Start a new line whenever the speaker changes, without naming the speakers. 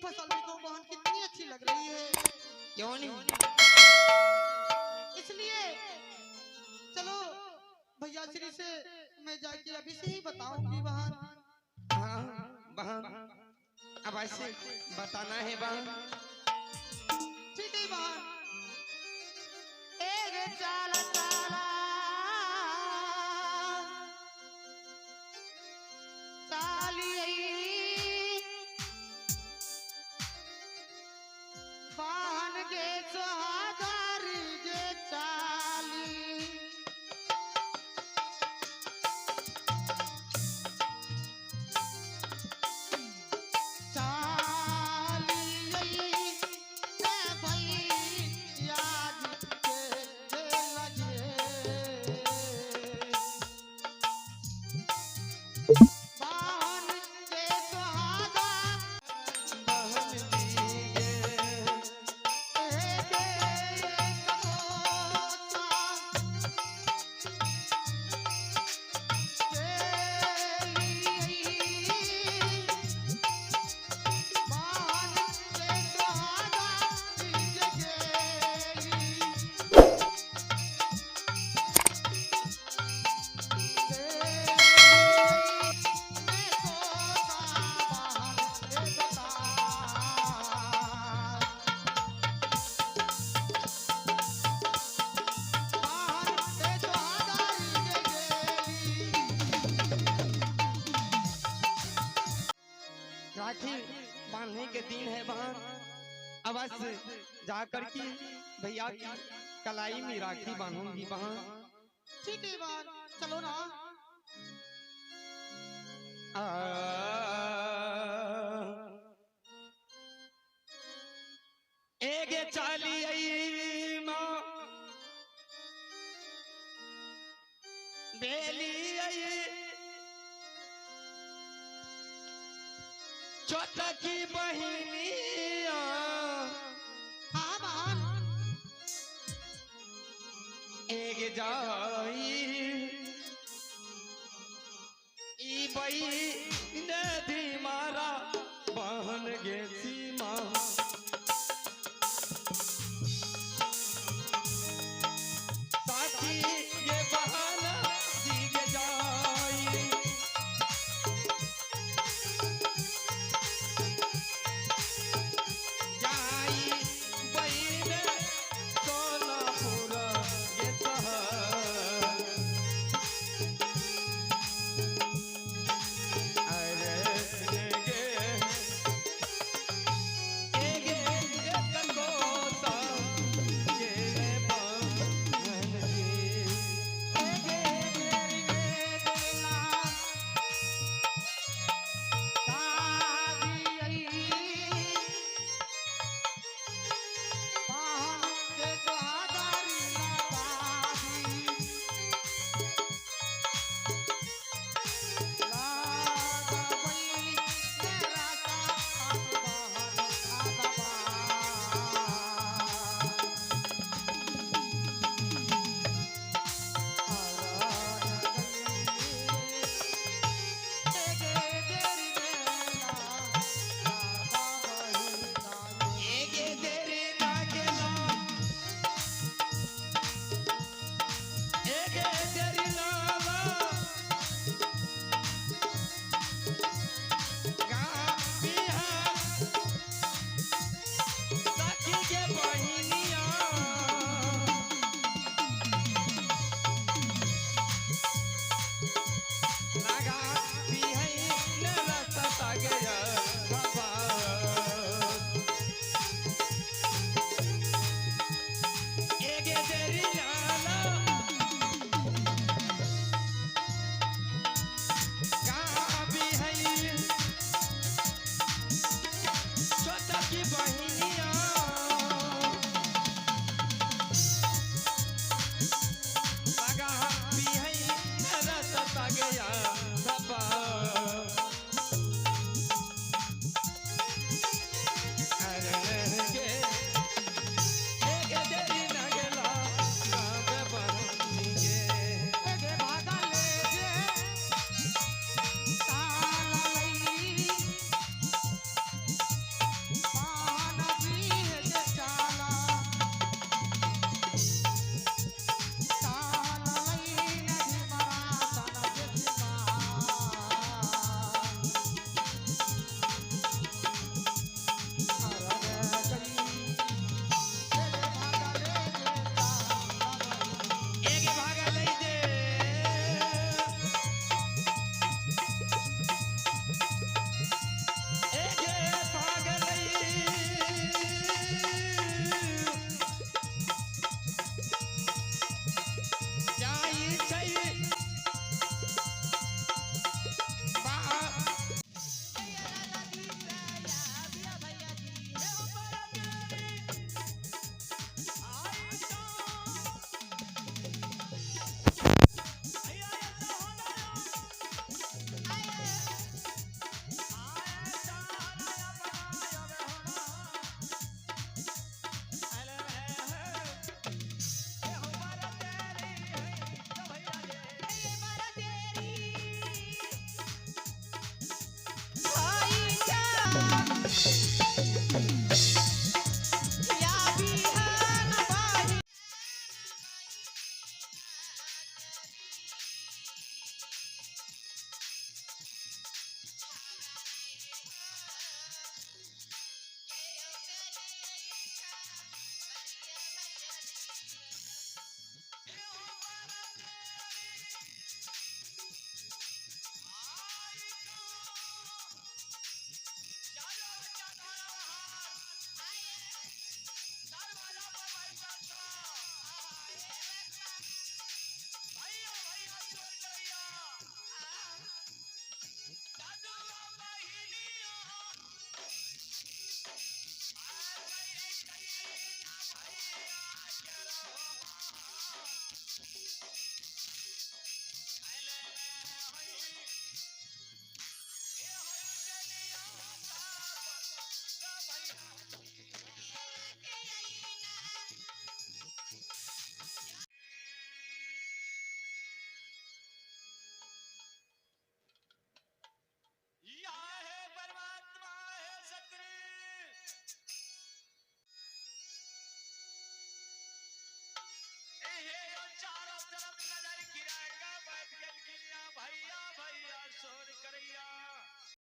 फसल भी तो बहन कितनी अच्छी लग रही है।
क्यों नहीं?
इसलिए चलो भैया श्री से मैं जाके अभी से ही बताऊंगी बहन।
हाँ बहन, अब ऐसे बताना है बहन।
ठीक है बहन। एक चाल चाला बहन के सोहागार गे चाली
राखी बांधने के दिन है बहन। अवश्य जाकर की भैया की कलाई में राखी बांधूंगी बहन।
ठीक है बहन, चलो ना।
एक चाली आई माँ बेली आई छोटा की बहिनिया।
हाँ बहन।
एक जाई ई बई नदी मारा बहन गे सीमा। साथी ये बहाना दिगे जाई जाई बहिन सोनापुर ये शहर। अरे गे
है